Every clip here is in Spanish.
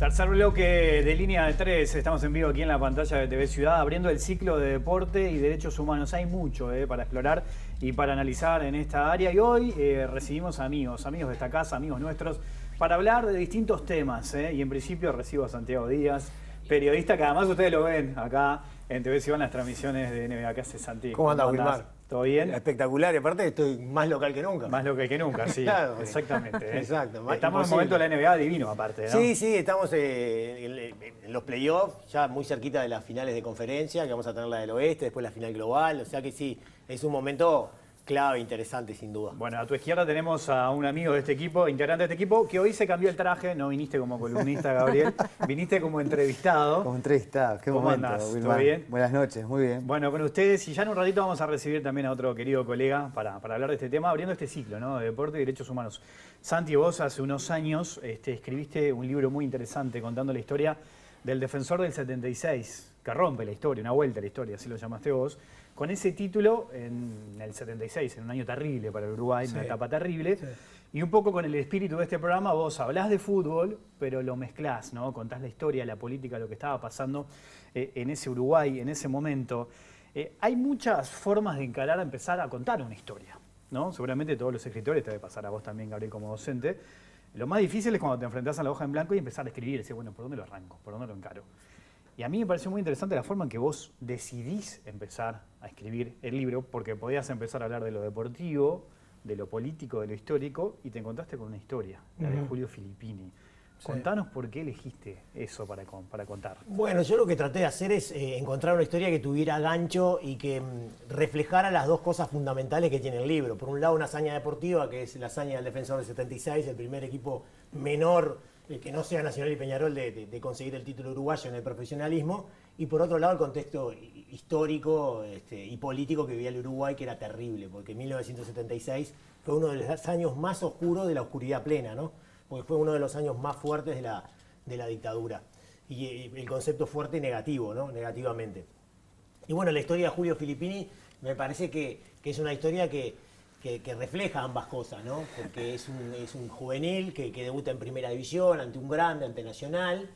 Tercer bloque de Línea de Tres. Estamos en vivo aquí en la pantalla de TV Ciudad, abriendo el ciclo de deporte y derechos humanos. Hay mucho para explorar y para analizar en esta área. Y hoy recibimos amigos de esta casa, amigos nuestros, para hablar de distintos temas. Y en principio recibo a Santiago Díaz, periodista que además ustedes lo ven acá en TV Ciudad en las transmisiones de NBA. ¿Qué hace Santi? ¿Cómo andás, Wilmar? ¿Todo bien? Espectacular, y aparte estoy más local que nunca. Más local que nunca, sí. Claro, exactamente. Exacto. Estamos en un momento de la NBA divino, aparte, ¿no? Sí, sí, estamos en los playoffs, ya muy cerquita de las finales de conferencia, que vamos a tener la del oeste, después la final global. O sea que sí, es un momento clave, interesante, sin duda. Bueno, a tu izquierda tenemos a un amigo de este equipo, integrante de este equipo, que hoy se cambió el traje. No viniste como columnista, Gabriel, viniste como entrevistado. Como entrevistado, qué momento, andás? Wilmar. ¿Todo bien? Buenas noches, muy bien. Bueno, con ustedes, y ya en un ratito vamos a recibir también a otro querido colega para hablar de este tema, abriendo este ciclo, ¿no?, de deporte y derechos humanos. Santi, vos hace unos años escribiste un libro muy interesante contando la historia del defensor del 76, que rompe la historia, una vuelta a la historia, así lo llamaste vos. Con ese título, en el 76, en un año terrible para el Uruguay, sí, una etapa terrible, sí. Y un poco con el espíritu de este programa, vos hablás de fútbol, pero lo mezclás, ¿no? Contás la historia, la política, lo que estaba pasando en ese Uruguay, en ese momento. Hay muchas formas de encarar a empezar a contar una historia, ¿no? Seguramente todos los escritores, te debe pasar a vos también, Gabriel, como docente. Lo más difícil es cuando te enfrentás a la hoja en blanco y empezar a escribir, decir, bueno, ¿por dónde lo arranco? ¿Por dónde lo encaro? Y a mí me pareció muy interesante la forma en que vos decidís empezar a escribir el libro, porque podías empezar a hablar de lo deportivo, de lo político, de lo histórico, y te encontraste con una historia, la de Julio Filippini. Sí. Contanos por qué elegiste eso para contar. Bueno, yo lo que traté de hacer es encontrar una historia que tuviera gancho y que reflejara las dos cosas fundamentales que tiene el libro. Por un lado, una hazaña deportiva, que es la hazaña del defensor del 76, el primer equipo menor que no sea Nacional y Peñarol de conseguir el título uruguayo en el profesionalismo, y por otro lado el contexto histórico y político que vivía el Uruguay, que era terrible, porque 1976 fue uno de los años más oscuros de la oscuridad plena, ¿no? Porque fue uno de los años más fuertes de la dictadura, y el concepto fuerte negativo, ¿no? Negativamente. Y bueno, la historia de Julio Filippini me parece que es una historia que refleja ambas cosas, ¿no? Porque es un juvenil que debuta en primera división, ante un grande, ante Nacional.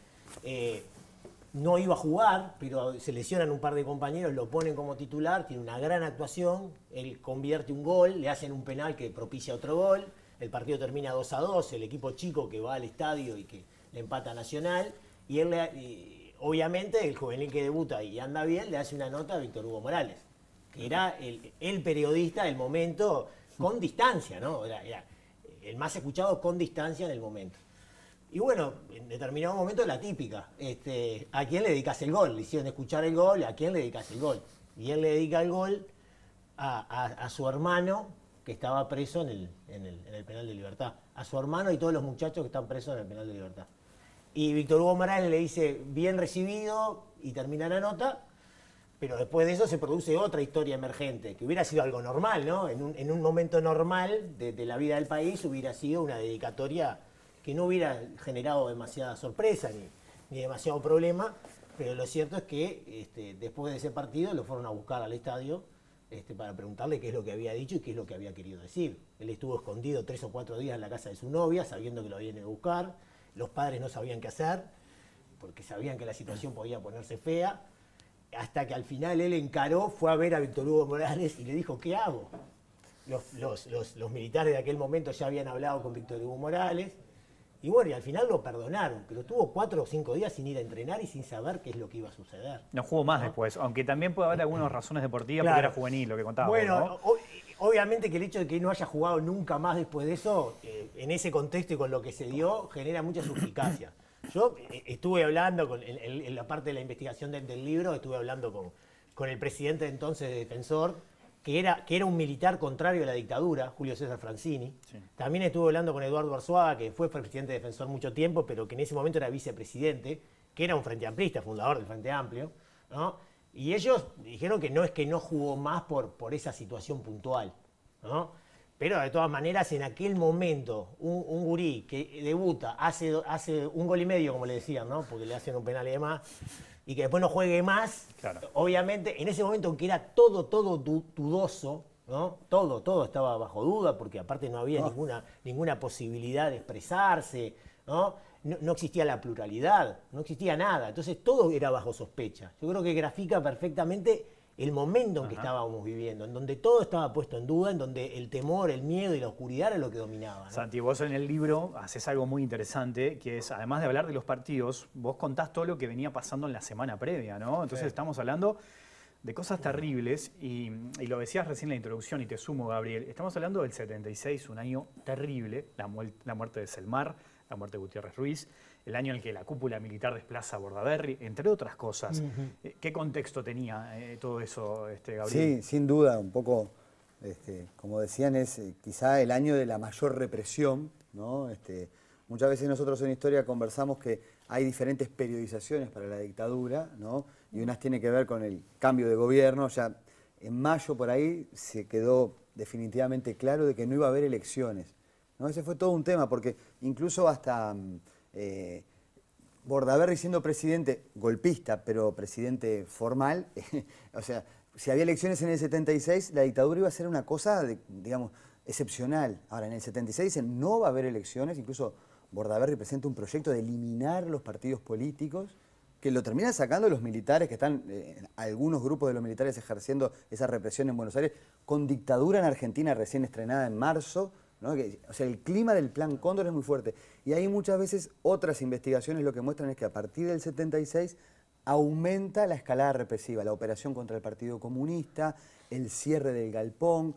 No iba a jugar, pero se lesionan un par de compañeros, lo ponen como titular, tiene una gran actuación, él convierte un gol, le hacen un penal que propicia otro gol, el partido termina 2-2, el equipo chico que va al estadio y que le empata a Nacional, y él, obviamente, el juvenil que debuta y anda bien, le hace una nota a Víctor Hugo Morales, que era el periodista del momento con distancia, ¿no? Era el más escuchado con distancia en el momento. Y bueno, en determinado momento la típica, ¿a quién le dedicas el gol? Le hicieron escuchar el gol, ¿a quién le dedicas el gol? Y él le dedica el gol a su hermano, que estaba preso en el penal de Libertad. A su hermano y todos los muchachos que están presos en el penal de Libertad. Y Víctor Hugo Morales le dice, bien recibido, y termina la nota. Pero después de eso se produce otra historia emergente, que hubiera sido algo normal, ¿no? En un momento normal de la vida del país hubiera sido una dedicatoria que no hubiera generado demasiada sorpresa ni demasiado problema, pero lo cierto es que después de ese partido lo fueron a buscar al estadio para preguntarle qué es lo que había dicho y qué es lo que había querido decir. Él estuvo escondido 3 o 4 días en la casa de su novia, sabiendo que lo habían ido a buscar. Los padres no sabían qué hacer, porque sabían que la situación podía ponerse fea, hasta que al final él encaró, fue a ver a Víctor Hugo Morales y le dijo, ¿qué hago? Los militares de aquel momento ya habían hablado con Víctor Hugo Morales, y bueno, y al final lo perdonaron, pero estuvo 4 o 5 días sin ir a entrenar y sin saber qué es lo que iba a suceder. No jugó más después, aunque también puede haber algunas razones deportivas, claro, porque era juvenil, lo que contaba. Bueno, ¿no? Obviamente que el hecho de que no haya jugado nunca más después de eso, en ese contexto y con lo que se dio, genera mucha suspicacia. Yo estuve hablando, en la parte de la investigación del libro, estuve hablando con el presidente entonces de Defensor, que era un militar contrario a la dictadura, Julio César Francini. Sí. También estuve hablando con Eduardo Arzuaga, que fue presidente de Defensor mucho tiempo, pero que en ese momento era vicepresidente, que era un frente amplista, fundador del Frente Amplio, ¿no? Y ellos dijeron que no es que no jugó más por esa situación puntual, ¿no? Pero de todas maneras, en aquel momento, un gurí que debuta, hace un gol y medio, como le decían, ¿no? Porque le hacen un penal y demás, y que después no juegue más, claro. Obviamente, en ese momento en que era todo dudoso, ¿no? Todo estaba bajo duda, porque aparte no había ninguna posibilidad de expresarse, ¿no? No existía la pluralidad, no existía nada. Entonces todo era bajo sospecha. Yo creo que grafica perfectamente el momento en que estábamos viviendo, en donde todo estaba puesto en duda, en donde el temor, el miedo y la oscuridad era lo que dominaba, ¿no? Santi, vos en el libro haces algo muy interesante, que es, además de hablar de los partidos, vos contás todo lo que venía pasando en la semana previa, ¿no? Entonces estamos hablando de cosas terribles y lo decías recién en la introducción y te sumo, Gabriel, estamos hablando del 76, un año terrible, la muerte de Selmar, la muerte de Gutiérrez Ruiz, el año en el que la cúpula militar desplaza a Bordaberry, entre otras cosas. ¿Qué contexto tenía todo eso, Gabriel? Sí, sin duda, un poco, como decían, es quizá el año de la mayor represión, ¿no? Muchas veces nosotros en Historia conversamos que hay diferentes periodizaciones para la dictadura, ¿no? Y unas tienen que ver con el cambio de gobierno. Ya en mayo por ahí se quedó definitivamente claro de que no iba a haber elecciones, ¿no? Ese fue todo un tema, porque incluso hasta Bordaberry siendo presidente golpista, pero presidente formal, o sea, si había elecciones en el 76, la dictadura iba a ser una cosa, digamos, excepcional. Ahora, en el 76 dicen, no va a haber elecciones, incluso Bordaberry presenta un proyecto de eliminar los partidos políticos, que lo terminan sacando los militares, que están, algunos grupos de los militares ejerciendo esa represión en Buenos Aires, con dictadura en Argentina recién estrenada en marzo, ¿no? O sea, el clima del Plan Cóndor es muy fuerte. Y ahí muchas veces otras investigaciones lo que muestran es que a partir del 76 aumenta la escalada represiva, la operación contra el Partido Comunista, el cierre del galpón,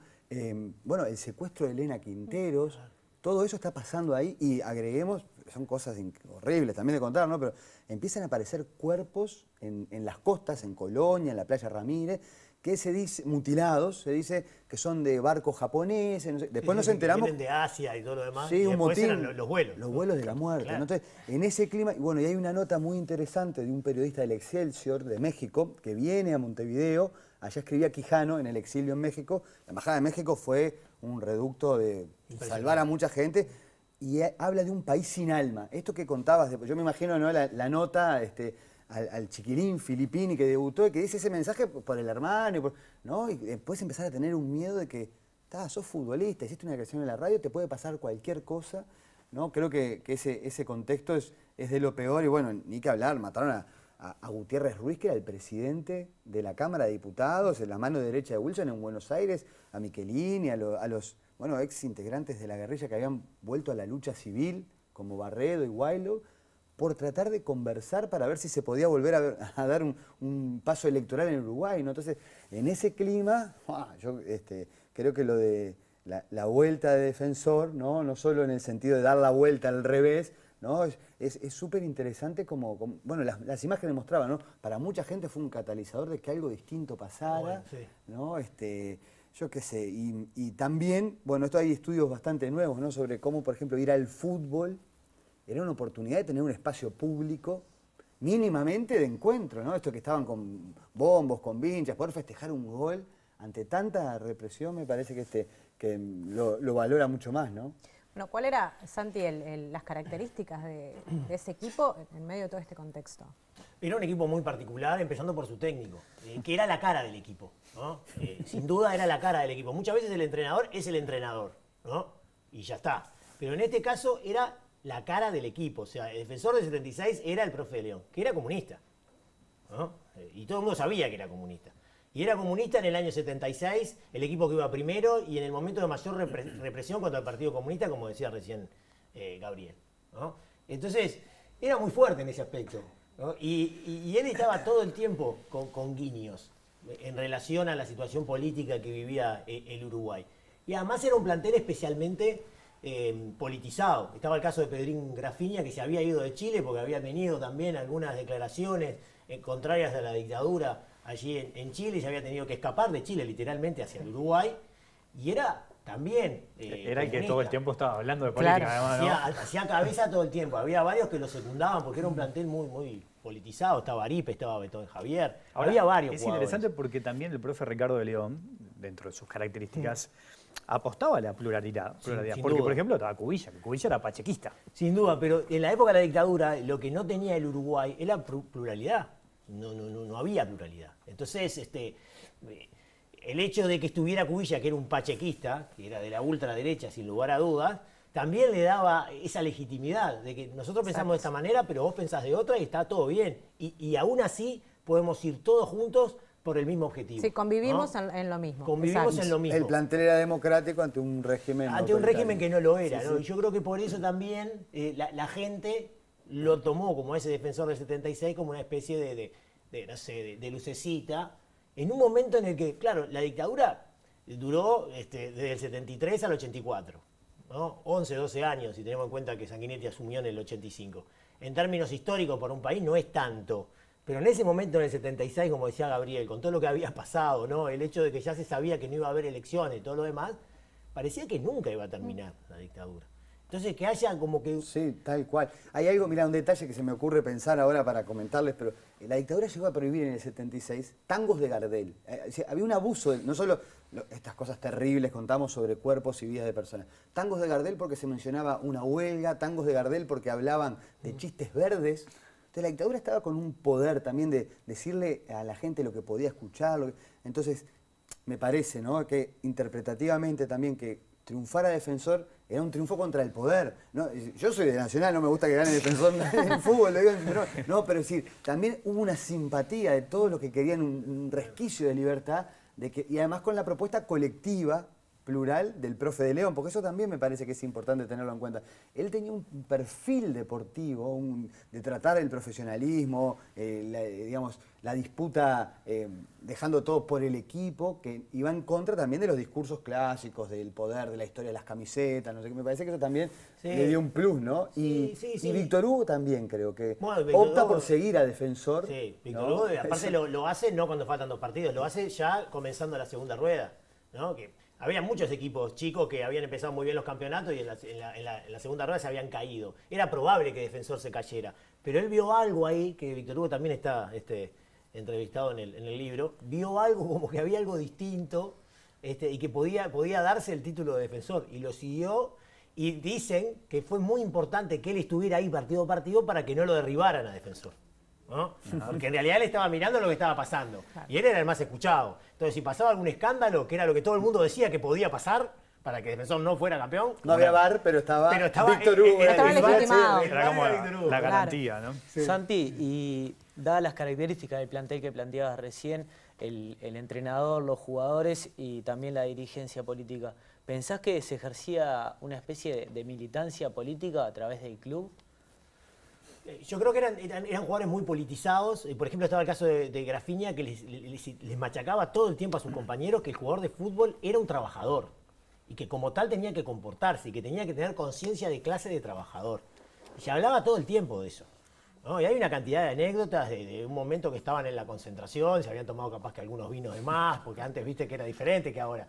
bueno, el secuestro de Elena Quinteros. Todo eso está pasando ahí y agreguemos, son cosas horribles también de contar, ¿no? Pero empiezan a aparecer cuerpos en las costas, en Colonia, en la playa Ramírez, que se dice, mutilados, se dice que son de barcos japoneses, no sé. Después nos enteramos... Que vienen de Asia y todo lo demás. Sí, y un motín, eran los vuelos. Los vuelos de la muerte. Claro. ¿No? Entonces, en ese clima, y bueno, y hay una nota muy interesante de un periodista del Excelsior de México, que viene a Montevideo, allá escribía Quijano en el exilio en México. La Embajada de México fue un reducto de salvar a mucha gente, y habla de un país sin alma. Esto que contabas, yo me imagino, ¿no? la nota... al chiquilín Filippini que debutó y que dice ese mensaje por el hermano, ¿no? Y después empezar a tener un miedo de que, sos futbolista, hiciste una creación en la radio, te puede pasar cualquier cosa, ¿no? Creo que ese contexto es de lo peor y bueno, ni que hablar, mataron a Gutiérrez Ruiz, que era el presidente de la Cámara de Diputados, en la mano derecha de Wilson en Buenos Aires, a Michelini, a los bueno, ex integrantes de la guerrilla que habían vuelto a la lucha civil, como Barredo y Guaylo, por tratar de conversar para ver si se podía volver a dar un paso electoral en Uruguay, ¿no? Entonces, en ese clima, yo creo que lo de la vuelta de Defensor, ¿no? No solo en el sentido de dar la vuelta al revés, ¿no? Es súper interesante como bueno, las imágenes mostraban, ¿no? Para mucha gente fue un catalizador de que algo distinto pasara, sí. ¿no? Yo qué sé, y también, bueno, esto hay estudios bastante nuevos, ¿no? Sobre cómo, por ejemplo, ir al fútbol era una oportunidad de tener un espacio público mínimamente de encuentro, ¿no? Esto que estaban con bombos, con vinchas, poder festejar un gol ante tanta represión me parece que lo valora mucho más, ¿no? Bueno, ¿cuál era, Santi, las características de ese equipo en medio de todo este contexto? Era un equipo muy particular, empezando por su técnico, que era la cara del equipo, ¿no? Sin duda era la cara del equipo. Muchas veces el entrenador es el entrenador, ¿no? Y ya está. Pero en este caso era la cara del equipo. O sea, el defensor del 76 era el profe de León, que era comunista, ¿no? Y todo el mundo sabía que era comunista. Y era comunista en el año 76, el equipo que iba primero y en el momento de mayor represión contra el Partido Comunista, como decía recién Gabriel, ¿no? Entonces, era muy fuerte en ese aspecto, ¿no? Y él estaba todo el tiempo con guiños en relación a la situación política que vivía el Uruguay. Y además era un plantel especialmente politizado. Estaba el caso de Pedrín Grafiña, que se había ido de Chile porque había tenido también algunas declaraciones contrarias a la dictadura allí en Chile, y se había tenido que escapar de Chile literalmente hacia el Uruguay, y era también era el que todo el tiempo estaba hablando de política, claro, además, ¿no? Hacía cabeza todo el tiempo. Había varios que lo secundaban porque era un plantel muy, muy politizado. Estaba Aripe, estaba Betón Javier. Ahora, había varios es jugadores. interesante porque también el profe Ricardo de León, dentro de sus características, apostaba a la pluralidad. Sin Porque, duda. por ejemplo, estaba Cubilla, que Cubilla era pachequista. Sin duda, pero en la época de la dictadura lo que no tenía el Uruguay era pluralidad. No había pluralidad. Entonces, el hecho de que estuviera Cubilla, que era un pachequista, que era de la ultraderecha sin lugar a dudas, también le daba esa legitimidad de que nosotros pensamos de esta manera, pero vos pensás de otra y está todo bien. Y aún así podemos ir todos juntos por el mismo objetivo. Sí, convivimos ¿no? en lo mismo. Convivimos Exacto. en lo mismo. El plantel era democrático ante un régimen Ante un régimen que no lo era, Sí, ¿no? sí. Y yo creo que por eso también la gente lo tomó como ese defensor del 76 como una especie no sé, de lucecita, en un momento en el que, claro, la dictadura duró desde el 73 al 84, ¿no? 11, 12 años, si tenemos en cuenta que Sanguinetti asumió en el 85. En términos históricos para un país no es tanto, pero en ese momento, en el 76, como decía Gabriel, con todo lo que había pasado, ¿no? El hecho de que ya se sabía que no iba a haber elecciones y todo lo demás, parecía que nunca iba a terminar la dictadura. Entonces, que haya como que... Sí, tal cual. Hay algo, mira, un detalle que se me ocurre pensar ahora para comentarles, pero la dictadura llegó a prohibir en el 76 tangos de Gardel. Había un abuso, no solo estas cosas terribles, contamos sobre cuerpos y vidas de personas. Tangos de Gardel porque se mencionaba una huelga, tangos de Gardel porque hablaban de chistes verdes. Entonces la dictadura estaba con un poder también de decirle a la gente lo que podía escuchar. Entonces, me parece, ¿no?, que interpretativamente también que triunfara Defensor era un triunfo contra el poder, ¿no? Yo soy de Nacional, no me gusta que gane Defensor en el fútbol, lo digo, pero, no, pero es decir, también hubo una simpatía de todos los que querían un resquicio de libertad, y además con la propuesta colectiva, plural, del profe de León, porque eso también me parece que es importante tenerlo en cuenta. Él tenía un perfil deportivo, de tratar el profesionalismo, digamos, la disputa, dejando todo por el equipo, que iba en contra también de los discursos clásicos, del poder, de la historia de las camisetas, no sé qué. Me parece que eso también le dio un plus, ¿no? Sí. Y Víctor Hugo también creo que Bueno, Víctor opta Hugo, por seguir a Defensor. Sí, Víctor ¿no? Hugo, aparte lo hace no cuando faltan 2 partidos, lo hace ya comenzando la segunda rueda, ¿no? Que había muchos equipos chicos que habían empezado muy bien los campeonatos y en la segunda rueda se habían caído. Era probable que Defensor se cayera, pero él vio algo ahí, que Víctor Hugo también está entrevistado en el libro, vio algo como que había algo distinto y que podía darse el título de Defensor, y lo siguió. Y dicen que fue muy importante que él estuviera ahí partido a partido para que no lo derribaran a Defensor, ¿no? Porque en realidad él estaba mirando lo que estaba pasando. Y él era el más escuchado. Entonces, si pasaba algún escándalo, que era lo que todo el mundo decía que podía pasar para que Defensor no fuera campeón. No había VAR, pero estaba Víctor Hugo. estaba legitimado. Era como Víctor Hugo. la garantía, ¿no? Sí. Santi, y dadas las características del plantel que planteabas recién, el entrenador, los jugadores y también la dirigencia política, ¿pensás que se ejercía una especie de militancia política a través del club? Yo creo que eran jugadores muy politizados. Por ejemplo, estaba el caso de Grafiña, que les machacaba todo el tiempo a sus compañeros que el jugador de fútbol era un trabajador y que como tal tenía que comportarse y que tenía que tener conciencia de clase de trabajador. Y se hablaba todo el tiempo de eso, ¿no? Y hay una cantidad de anécdotas de un momento que estaban en la concentración, se habían tomado capaz que algunos vinos de más, porque antes viste que era diferente que ahora.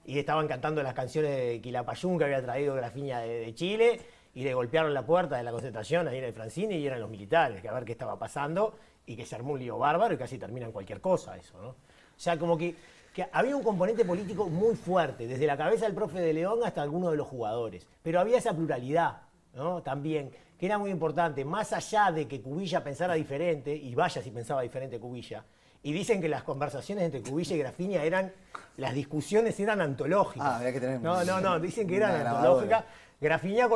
Y estaban cantando las canciones de Quilapayún que había traído Grafiña de Chile, y le golpearon la puerta de la concentración ahí en el Francini y eran los militares, que a ver qué estaba pasando, y que se armó un lío bárbaro y casi termina en cualquier cosa eso, ¿no? O sea, como que había un componente político muy fuerte, desde la cabeza del profe de León hasta algunos de los jugadores. Pero había esa pluralidad, ¿no? También, que era muy importante, más allá de que Cubilla pensara diferente, y vaya si pensaba diferente Cubilla, y dicen que las conversaciones entre Cubilla y Grafiña las discusiones eran antológicas. Habría que tener No, dicen que eran antológicas. Grafiña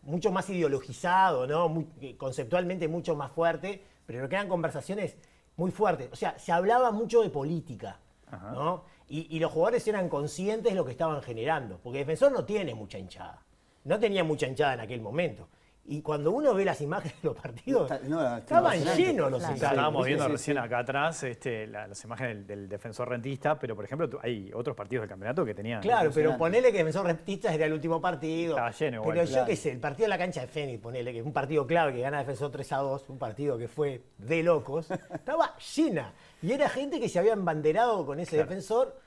mucho más ideologizado, ¿no? Conceptualmente mucho más fuerte, pero que eran conversaciones muy fuertes. O sea, se hablaba mucho de política, ¿no? Y los jugadores eran conscientes de lo que estaban generando, porque Defensor no tiene mucha hinchada. No tenía mucha hinchada en aquel momento. Y cuando uno ve las imágenes de los partidos, estaban llenos los estadios. Estábamos viendo recién acá atrás las imágenes del Defensor Rentista, pero por ejemplo hay otros partidos del campeonato que tenían... Claro, pero ponele que Defensor Rentista era el último partido. Estaba lleno igual. Pero yo qué sé, el partido de la cancha de Fénix, ponele, que es un partido clave que gana Defensor 3-2, un partido que fue de locos, estaba llena. Y era gente que se había embanderado con ese Defensor.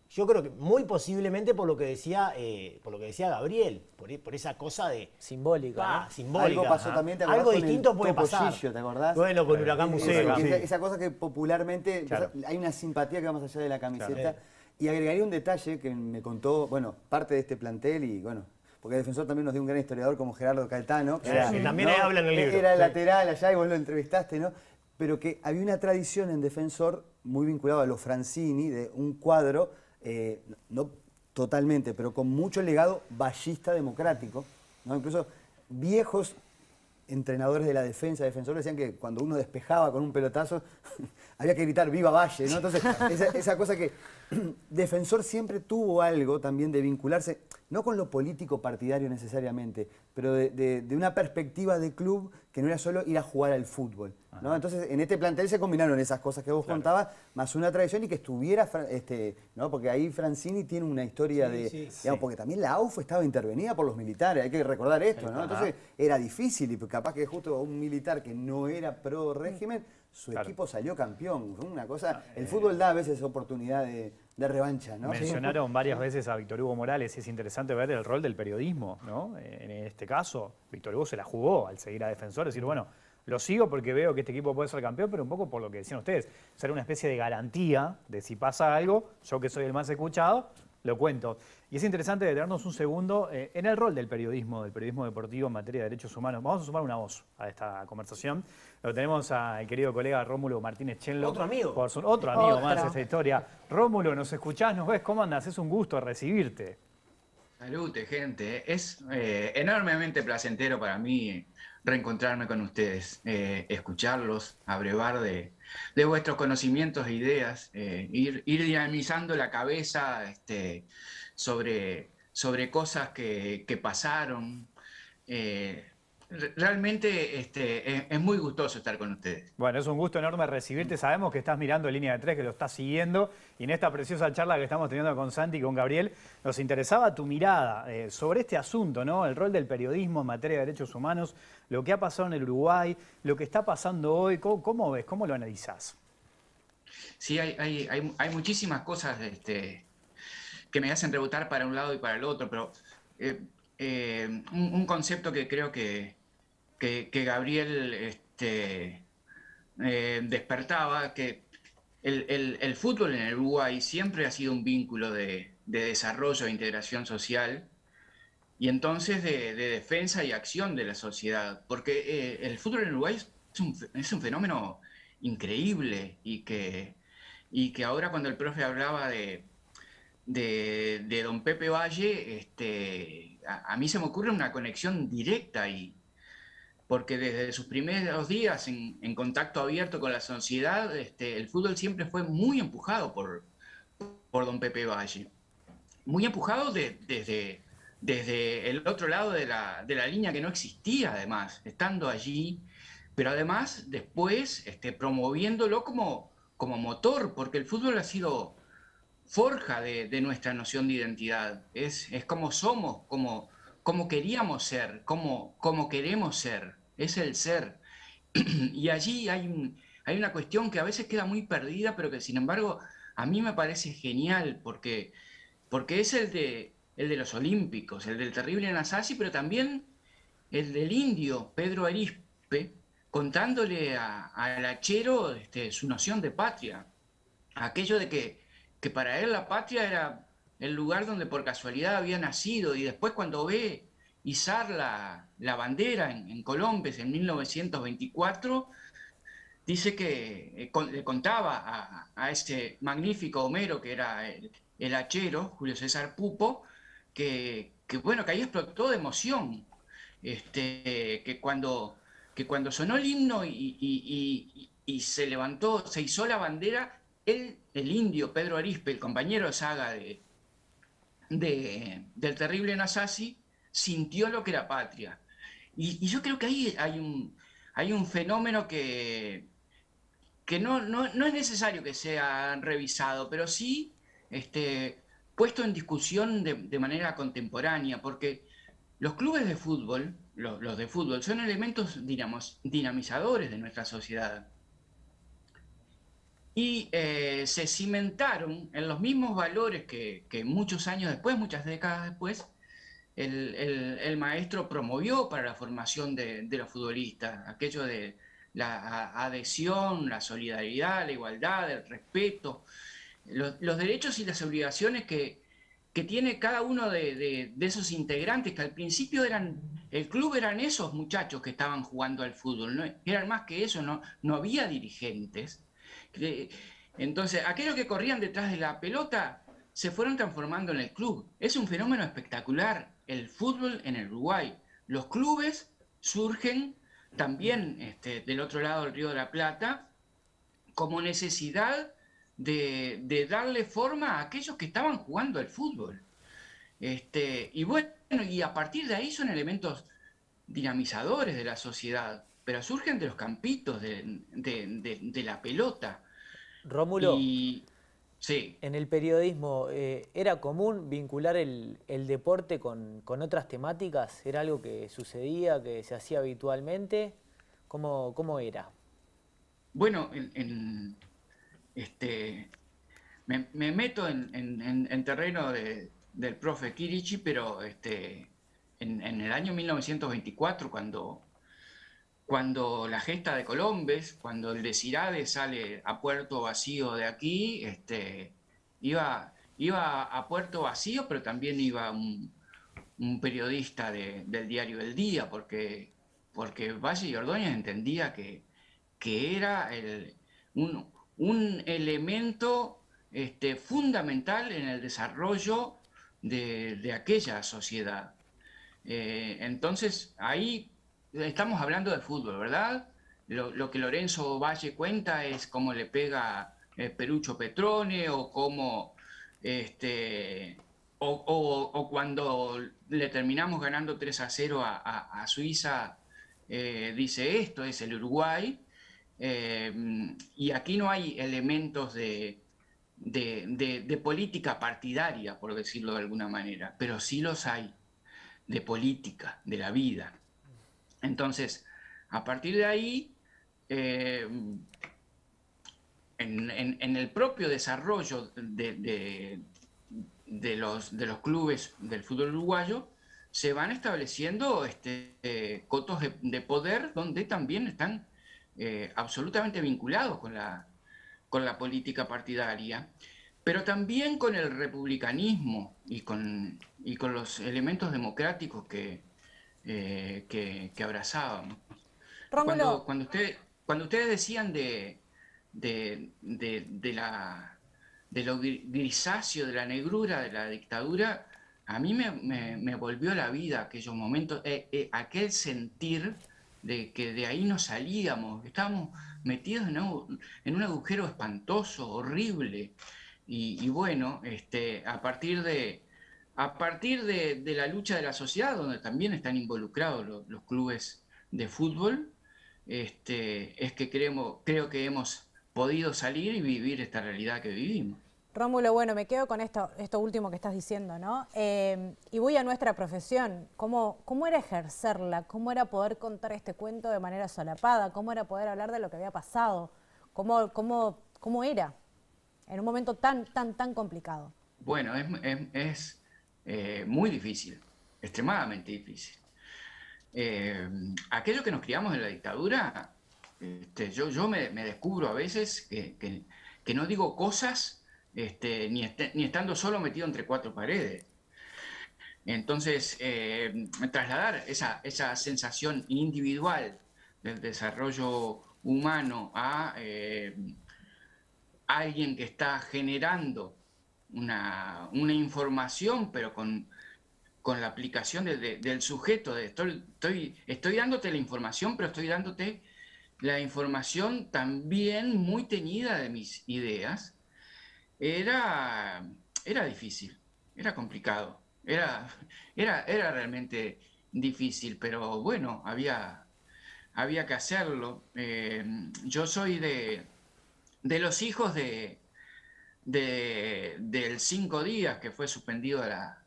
Yo creo que muy posiblemente por lo que decía Gabriel, por esa cosa de... Simbólica, ¿no? Simbólica. Algo pasó también, ¿te acordás? Algo con distinto el puede pasar. Topollillo, ¿te acordás? Bueno, con Huracán Museo. Esa cosa que popularmente hay una simpatía que va más allá de la camiseta. Claro. Y agregaría un detalle que me contó, bueno, parte de este plantel y bueno, porque el Defensor también nos dio un gran historiador como Gerardo Caltano. Que también ahí habla en el libro. Era lateral allá y vos lo entrevistaste, ¿no? Pero que había una tradición en Defensor muy vinculada a los Francini, de un cuadro, no totalmente, pero con mucho legado vallista democrático, ¿no? Incluso viejos entrenadores de la defensa, defensores, decían que cuando uno despejaba con un pelotazo había que gritar ¡Viva Valle! ¿no? Entonces, esa cosa que Defensor siempre tuvo algo también de vincularse, no con lo político partidario necesariamente, pero de una perspectiva de club que no era solo ir a jugar al fútbol, ¿no? Entonces, en este plantel se combinaron esas cosas que vos contabas, más una tradición y que estuviera, ¿no? Porque ahí Francini tiene una historia digamos, porque también la AUF estaba intervenida por los militares, hay que recordar esto, ¿no? Entonces, era difícil y capaz que justo un militar que no era pro régimen, su equipo salió campeón. Fue una cosa, el fútbol da a veces oportunidad de revancha, ¿no? Mencionaron varias veces a Víctor Hugo Morales y es interesante ver el rol del periodismo, ¿no? En este caso, Víctor Hugo se la jugó al seguir a Defensor, decir, bueno, lo sigo porque veo que este equipo puede ser campeón, pero un poco por lo que decían ustedes, ser una especie de garantía de si pasa algo, yo que soy el más escuchado, lo cuento. Y es interesante detenernos un segundo en el rol del periodismo deportivo en materia de derechos humanos. Vamos a sumar una voz a esta conversación. Lo tenemos al querido colega Rómulo Martínez Chenlo. Otro amigo. Otro amigo más de esta historia. Rómulo, ¿nos escuchás? ¿Nos ves? ¿Cómo andas? Es un gusto recibirte. Salute, gente. Es enormemente placentero para mí reencontrarme con ustedes, escucharlos, abrevar de vuestros conocimientos e ideas, ir dinamizando la cabeza sobre cosas que pasaron. Realmente es muy gustoso estar con ustedes. Bueno, es un gusto enorme recibirte. Sabemos que estás mirando Línea de Tres, que lo estás siguiendo. Y en esta preciosa charla que estamos teniendo con Santi y con Gabriel, nos interesaba tu mirada sobre este asunto, ¿no? El rol del periodismo en materia de derechos humanos, lo que ha pasado en el Uruguay, lo que está pasando hoy. ¿Cómo ves? ¿Cómo lo analizás? Sí, hay muchísimas cosas que me hacen rebotar para un lado y para el otro, pero un concepto que creo que Gabriel despertaba, que el fútbol en el Uruguay siempre ha sido un vínculo de desarrollo e integración social y entonces de defensa y acción de la sociedad, porque el fútbol en el Uruguay es un fenómeno increíble y que ahora cuando el profe hablaba de don Pepe Valle, a mí se me ocurre una conexión directa y porque desde sus primeros días en contacto abierto con la sociedad, el fútbol siempre fue muy empujado por don Pepe Valle. Muy empujado desde el otro lado de la línea que no existía, además, estando allí, pero además después promoviéndolo como motor, porque el fútbol ha sido forja de nuestra noción de identidad. Es como somos, como queríamos ser, como queremos ser. Es el ser. Y allí hay una cuestión que a veces queda muy perdida, pero que sin embargo a mí me parece genial, porque es el de los olímpicos, el del terrible Anasazi, pero también el del indio Pedro Arispe, contándole al hachero su noción de patria. Aquello de que para él la patria era el lugar donde por casualidad había nacido, y después cuando ve izar la bandera en Colombes en 1924, dice que le contaba a ese magnífico Homero, que era el hachero, Julio César Pupo, que ahí explotó de emoción, que cuando sonó el himno y se levantó, se izó la bandera, el indio Pedro Arispe, el compañero de saga del terrible Anasazi, sintió lo que era patria. Y yo creo que ahí hay un fenómeno que no es necesario que sea revisado, pero sí puesto en discusión de manera contemporánea, porque los clubes de fútbol, los de fútbol, son elementos dinamizadores de nuestra sociedad. Y se cimentaron en los mismos valores que muchos años después, muchas décadas después, el maestro promovió para la formación de los futbolistas, aquello de la adhesión, la solidaridad, la igualdad, el respeto, los derechos y las obligaciones que tiene cada uno de esos integrantes, que al principio el club eran esos muchachos que estaban jugando al fútbol, no eran más que eso, no había dirigentes. Entonces, aquellos que corrían detrás de la pelota se fueron transformando en el club. Es un fenómeno espectacular el fútbol en el Uruguay. los clubes surgen también del otro lado del Río de la Plata como necesidad de darle forma a aquellos que estaban jugando al fútbol. Y bueno, y a partir de ahí son elementos dinamizadores de la sociedad, pero surgen de los campitos, de la pelota. Rómulo, Y sí, en el periodismo, ¿era común vincular el deporte con otras temáticas? ¿Era algo que sucedía, que se hacía habitualmente? ¿Cómo era? bueno, me meto en terreno del profe Kirichi, pero en el año 1924, cuando la gesta de Colombes, cuando el Desirade sale a puerto vacío de aquí, iba a puerto vacío, pero también iba un periodista del diario El Día, porque Valle y Ordóñez entendía que era un elemento fundamental en el desarrollo de aquella sociedad. Entonces, ahí estamos hablando de fútbol, ¿verdad? Lo que Lorenzo Valle cuenta es cómo le pega Perucho Petrone o cómo, o cuando le terminamos ganando 3-0 a Suiza, dice esto es el Uruguay. Y aquí no hay elementos de política partidaria, por decirlo de alguna manera, pero sí los hay de política, de la vida. Entonces, a partir de ahí, en el propio desarrollo de los clubes del fútbol uruguayo, se van estableciendo cotos de poder donde también están absolutamente vinculados con la política partidaria, pero también con el republicanismo y con los elementos democráticos que abrazábamos. Rómulo, Cuando ustedes decían de lo grisáceo, de la negrura de la dictadura, a mí me volvió la vida aquellos momentos, aquel sentir de que de ahí no salíamos, que estábamos metidos en un agujero espantoso, horrible. Y bueno, a partir de la lucha de la sociedad, donde también están involucrados los clubes de fútbol, es que creo que hemos podido salir y vivir esta realidad que vivimos. Rómulo, bueno, me quedo con esto último que estás diciendo, ¿no? Y voy a nuestra profesión. ¿Cómo era ejercerla? ¿Cómo era poder contar este cuento de manera solapada? ¿Cómo era poder hablar de lo que había pasado? ¿Cómo era en un momento tan complicado? Bueno, es muy difícil, extremadamente difícil. Aquello que nos criamos en la dictadura, yo me descubro a veces que no digo cosas ni estando solo metido entre cuatro paredes. Entonces, trasladar esa sensación individual del desarrollo humano a alguien que está generando una información, pero con la aplicación del sujeto, estoy dándote la información, pero estoy dándote la información también muy teñida de mis ideas. Era difícil, era complicado, era realmente difícil, pero bueno, había que hacerlo. Yo soy de los hijos del 5 días que fue suspendido a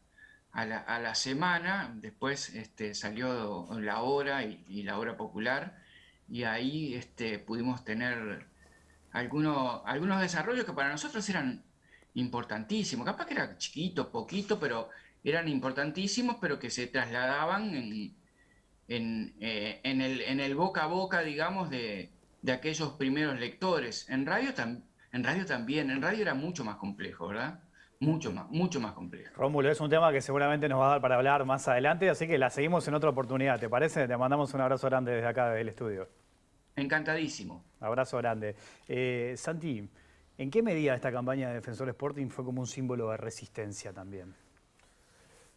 la semana, después salió La Hora y La Hora Popular, y ahí pudimos tener algunos desarrollos que para nosotros eran importantísimos, capaz que era chiquito, poquito, pero eran importantísimos, pero que se trasladaban en el boca a boca, digamos, de aquellos primeros lectores. En radio también, en radio era mucho más complejo, ¿verdad? Mucho más complejo. Rómulo, es un tema que seguramente nos va a dar para hablar más adelante, así que la seguimos en otra oportunidad, ¿te parece? Te mandamos un abrazo grande desde acá, desde el estudio. Encantadísimo. Abrazo grande. Santi, ¿en qué medida esta campaña de Defensor Sporting fue como un símbolo de resistencia también?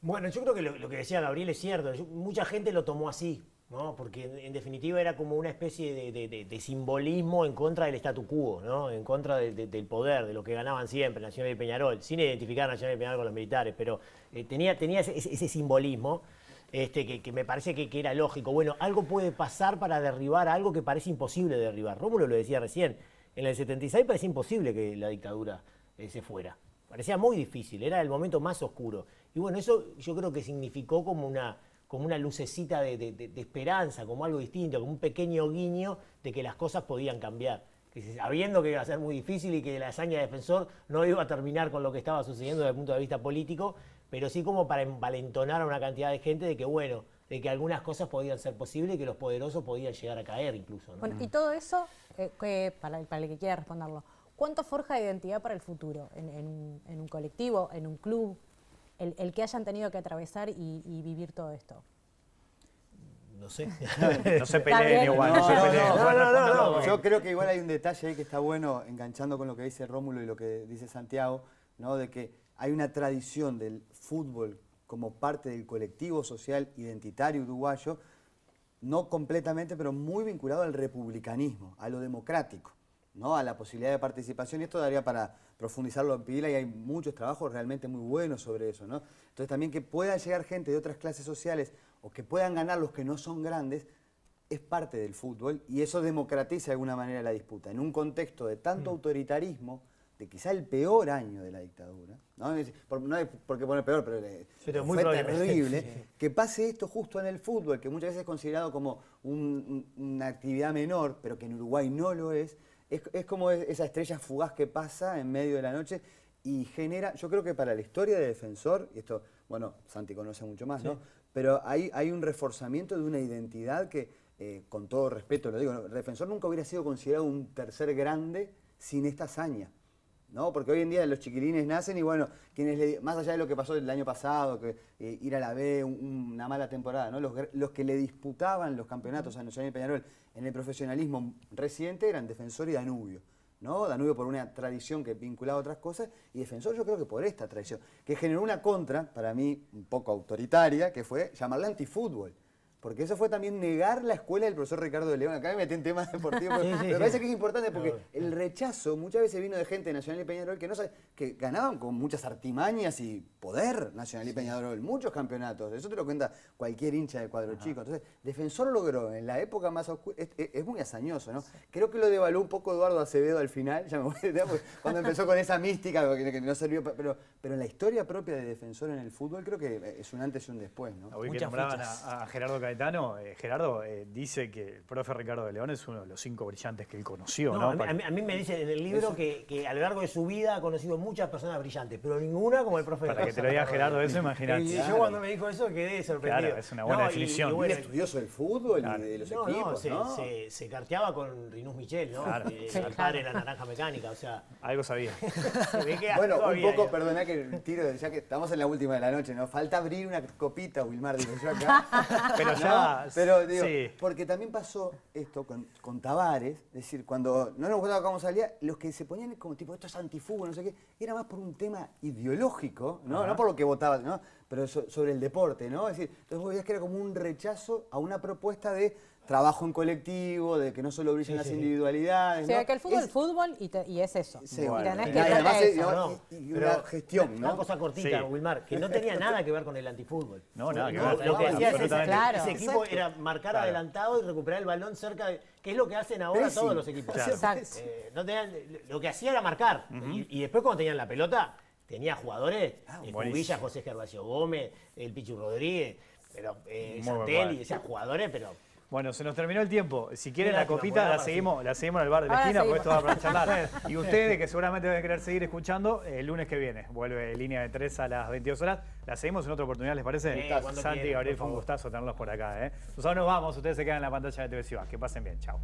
Bueno, yo creo que lo que decía Gabriel es cierto. Mucha gente lo tomó así, ¿no? Porque en definitiva era como una especie de simbolismo en contra del statu quo, ¿no? En contra del poder, de lo que ganaban siempre Nacional y Peñarol, sin identificar a Nacional y Peñarol con los militares, pero tenía ese simbolismo que me parece que era lógico. Bueno, algo puede pasar para derribar algo que parece imposible de derribar. Rómulo lo decía recién, en el 76 parecía imposible que la dictadura se fuera. Parecía muy difícil, era el momento más oscuro. Y bueno, eso yo creo que significó como una lucecita de esperanza, como algo distinto, como un pequeño guiño de que las cosas podían cambiar. Que sabiendo que iba a ser muy difícil y que la hazaña de Defensor no iba a terminar con lo que estaba sucediendo desde el punto de vista político, pero sí como para envalentonar a una cantidad de gente de que, bueno, de que algunas cosas podían ser posibles y que los poderosos podían llegar a caer incluso, ¿no? Bueno, y todo eso, para el que quiera responderlo, ¿cuánto forja identidad para el futuro en un colectivo, en un club, el que hayan tenido que atravesar y vivir todo esto? No sé. No se peleen igual, no se peleen. No. Yo creo que igual hay un detalle ahí que está bueno, enganchando con lo que dice Rómulo y lo que dice Santiago, ¿no? De que hay una tradición del fútbol como parte del colectivo social identitario uruguayo, no completamente, pero muy vinculado al republicanismo, a lo democrático, ¿no? A la posibilidad de participación, y esto daría para profundizarlo en pila, y hay muchos trabajos realmente muy buenos sobre eso, ¿no? Entonces también que pueda llegar gente de otras clases sociales o que puedan ganar los que no son grandes, es parte del fútbol, y eso democratiza de alguna manera la disputa. En un contexto de tanto autoritarismo, de quizá el peor año de la dictadura, no hay por qué poner peor, pero muy fue terrible, sí. que pase esto justo en el fútbol, que muchas veces es considerado como una actividad menor, pero que en Uruguay no lo es como esa estrella fugaz que pasa en medio de la noche y genera, yo creo que para la historia de Defensor, y esto, bueno, Santi conoce mucho más, ¿no? Pero hay un reforzamiento de una identidad que, con todo respeto lo digo, ¿no? Defensor nunca hubiera sido considerado un tercer grande sin esta hazaña, ¿no? Porque hoy en día los chiquilines nacen y bueno, más allá de lo que pasó el año pasado, que ir a la B, una mala temporada, ¿no? Los que le disputaban los campeonatos a Nacional y Peñarol en el profesionalismo reciente eran Defensor y Danubio, ¿no? Danubio por una tradición que vinculaba a otras cosas y Defensor yo creo que por esta tradición, que generó una contra, para mí un poco autoritaria, que fue llamarla antifútbol. Porque eso fue también negar la escuela del profesor Ricardo de León. Acá me metí en temas deportivos, pero me parece que es importante porque el rechazo muchas veces vino de gente de Nacional y Peñarol que ganaban con muchas artimañas y poder Nacional y Peñarol, muchos campeonatos. Eso te lo cuenta cualquier hincha de cuadro chico. Entonces, Defensor logró en la época más oscura, es muy hazañoso, ¿no? Creo que lo devaluó un poco Eduardo Acevedo al final, ya me voy a decir, cuando empezó con esa mística que no sirvió, pero en la historia propia de Defensor en el fútbol creo que es un antes y un después, ¿no? Hoy que nombraban a Gerardo Caetano, Gerardo dice que el profe Ricardo de León es uno de los 5 brillantes que él conoció, ¿no? A mí me dice en el libro que a lo largo de su vida ha conocido muchas personas brillantes, pero ninguna como el profe. Para que te lo diga Gerardo eso, imagínate. Y yo cuando me dijo eso quedé sorprendido. Claro, es una buena definición. Y bueno, estudioso del fútbol y de los equipos, ¿no? Se carteaba con Rinus Michel, ¿no? Claro. El padre era naranja mecánica, o sea... Algo sabía. Bueno, un poco, perdoná que tiro, ya que estamos en la última de la noche, ¿no? Falta abrir una copita, Wilmar, digo yo acá. Pero ya... Pero digo, sí. Porque también pasó esto con Tavares, es decir, cuando no nos gustaba cómo salía, los que se ponían como tipo, esto es antifútbol, no sé qué, era más por un tema ideológico, ¿no? No por lo que votaban, ¿no? Pero sobre el deporte, ¿no? Es decir, entonces vos veías que era como un rechazo a una propuesta de trabajo en colectivo, de que no solo brillen las individualidades. O sea, ¿no? que el fútbol es fútbol y es eso. Sí, y bueno, tenés y que además tener eso. y una gestión, ¿no? Una cosa cortita, Sí. Wilmar, que no tenía nada que ver con el antifútbol. No, nada que ver. Lo que hacía Absolutamente. ese equipo era marcar adelantado y recuperar el balón cerca de... que es lo que hacen ahora todos los equipos. Claro. Exacto. No tenían, lo que hacía era marcar. Y después cuando tenían la pelota, tenía jugadores, Cubilla, José Gervasio Gómez, el Pichu Rodríguez, pero Santelli, jugadores, pero... Bueno, se nos terminó el tiempo. Si quieren la Lástima, copita, buena la seguimos en el bar de la Ahora esquina, porque esto seguimos. va para charlar. Y ustedes, que seguramente van a querer seguir escuchando, el lunes que viene. Vuelve Línea de 3 a las 22 horas. La seguimos en otra oportunidad, ¿les parece? cuando Santi y quieran, Gabriel, por fue un favor. gustazo tenerlos por acá. Nosotros nos vamos, ustedes se quedan en la pantalla de TV Ciudad. Que pasen bien, chao.